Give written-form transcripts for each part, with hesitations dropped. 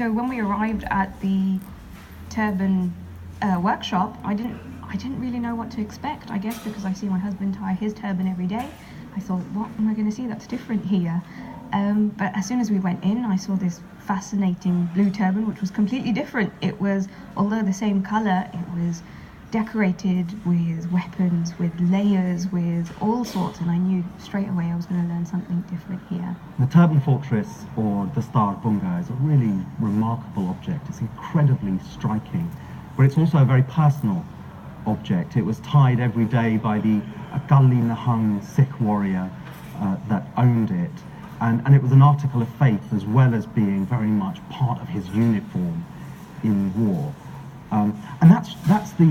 So when we arrived at the turban workshop, I didn't really know what to expect. I guess because I see my husband tie his turban every day, I thought, what am I going to see that's different here? But as soon as we went in, I saw this fascinating blue turban, which was completely different. It was, although the same colour, it was decorated with weapons, with layers, with all sorts, and I knew straight away I was going to learn something different here. The Turban Fortress, or the Star Bunga, is a really remarkable object. It's incredibly striking, but it's also a very personal object. It was tied every day by the Akali Nahang Sikh warrior that owned it, and it was an article of faith as well as being very much part of his uniform in war. And that's the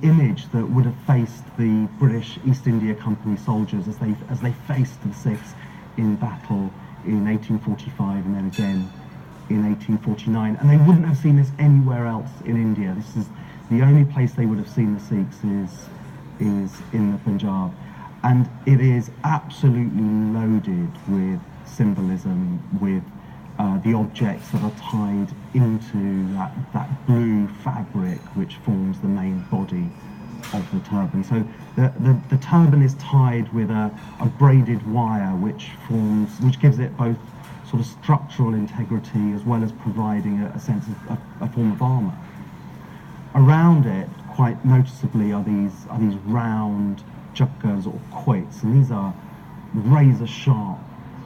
image that would have faced the British East India Company soldiers as they faced the Sikhs in battle in 1845 and then again in 1849. And they wouldn't have seen this anywhere else in India. This is the only place they would have seen the Sikhs is in the Punjab. And it is absolutely loaded with symbolism, with the objects that are tied into that blue fabric which forms the main body of the turban. So the turban is tied with a braided wire which gives it both sort of structural integrity as well as providing a sense of a form of armour. Around it, quite noticeably, are these round jukkas or quoits, and these are razor sharp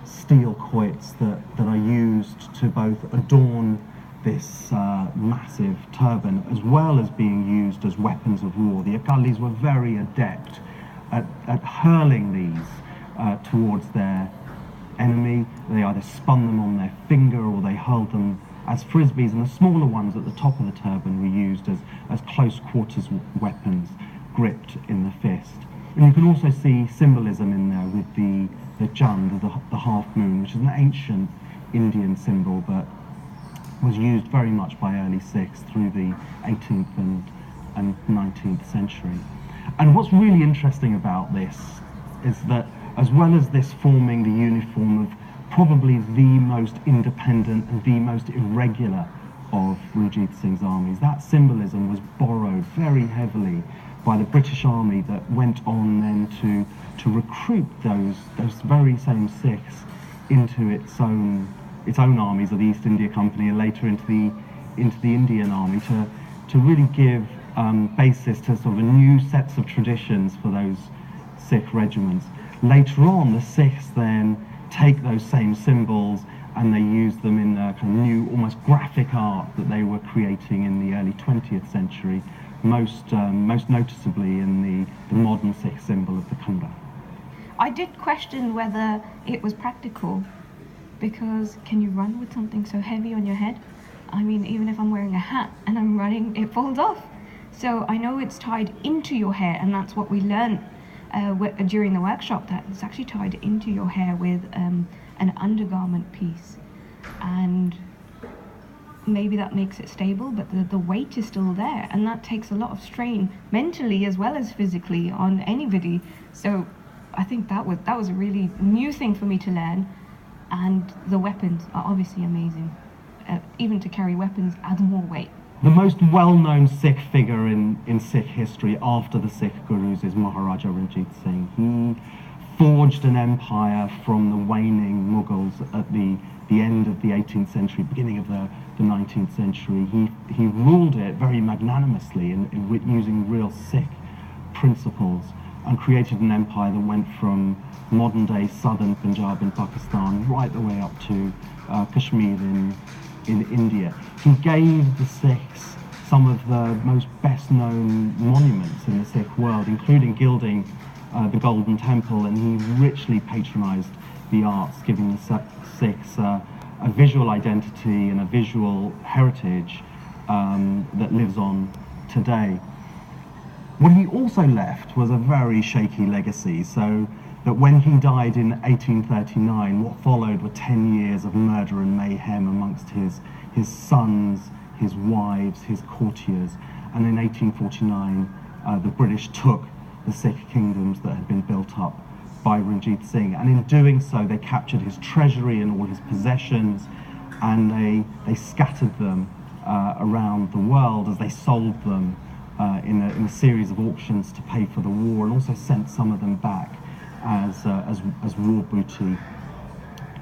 steel quoits that are used to both adorn this massive turban as well as being used as weapons of war. The Akalis were very adept at hurling these towards their enemy. They either spun them on their finger or they hurled them as frisbees, and the smaller ones at the top of the turban were used as close quarters weapons gripped in the fist. And you can also see symbolism in there with the Chand, the half moon, which is an ancient Indian symbol but was used very much by early Sikhs through the 18th and 19th century. And what's really interesting about this is that as well as this forming the uniform of probably the most independent and the most irregular of Ranjit Singh's armies, that symbolism was borrowed very heavily by the British Army that went on then to recruit those very same Sikhs into its own armies of the East India Company and later into the Indian Army to really give basis to sort of new sets of traditions for those Sikh regiments. Later on, the Sikhs then take those same symbols and they use them in the kind of new, almost graphic art that they were creating in the early 20th century, most noticeably in the modern Sikh symbol of the Khanda. I did question whether it was practical, because can you run with something so heavy on your head? I mean, even if I'm wearing a hat and I'm running, it falls off. So I know it's tied into your hair, and that's what we learned during the workshop, that it's actually tied into your hair with an undergarment piece. And maybe that makes it stable, but the weight is still there, and that takes a lot of strain mentally as well as physically on anybody. So I think that was a really new thing for me to learn. And the weapons are obviously amazing. Even to carry weapons adds more weight. The most well-known Sikh figure in Sikh history after the Sikh gurus is Maharaja Ranjit Singh. He forged an empire from the waning Mughals at the end of the 18th century, beginning of the 19th century. He ruled it very magnanimously using real Sikh principles, and created an empire that went from modern-day southern Punjab in Pakistan right the way up to Kashmir in India. He gave the Sikhs some of the most best-known monuments in the Sikh world, including gilding the Golden Temple, and he richly patronized the arts, giving the Sikhs a visual identity and a visual heritage that lives on today. What he also left was a very shaky legacy, so that when he died in 1839, what followed were 10 years of murder and mayhem amongst his sons, his wives, his courtiers, and in 1849 the British took the Sikh kingdoms that had been built up by Ranjit Singh, and in doing so they captured his treasury and all his possessions, and they scattered them around the world as they sold them in a series of auctions to pay for the war, and also sent some of them back as war booty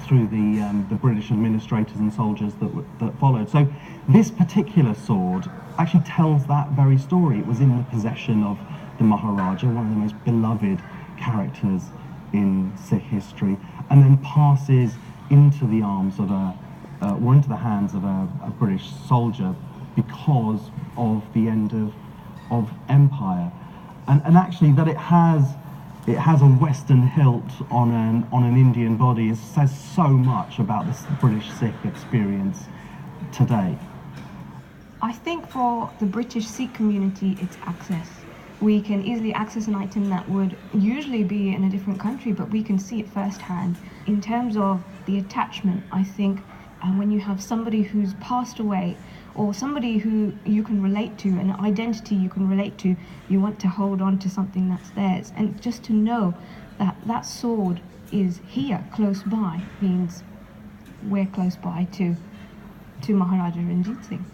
through the British administrators and soldiers that followed. So this particular sword actually tells that very story. It was in the possession of the Maharaja, one of the most beloved characters in Sikh history, and then passes into the arms of or into the hands of a British soldier because of the end of empire, and actually that it has a Western hilt on an Indian body says so much about the British Sikh experience today. I think for the British Sikh community, it's access. We can easily access an item that would usually be in a different country, but we can see it firsthand. In terms of the attachment, I think when you have somebody who's passed away, or somebody who you can relate to, an identity you can relate to, you want to hold on to something that's theirs. And just to know that that sword is here, close by, means we're close by to Maharaja Ranjit Singh.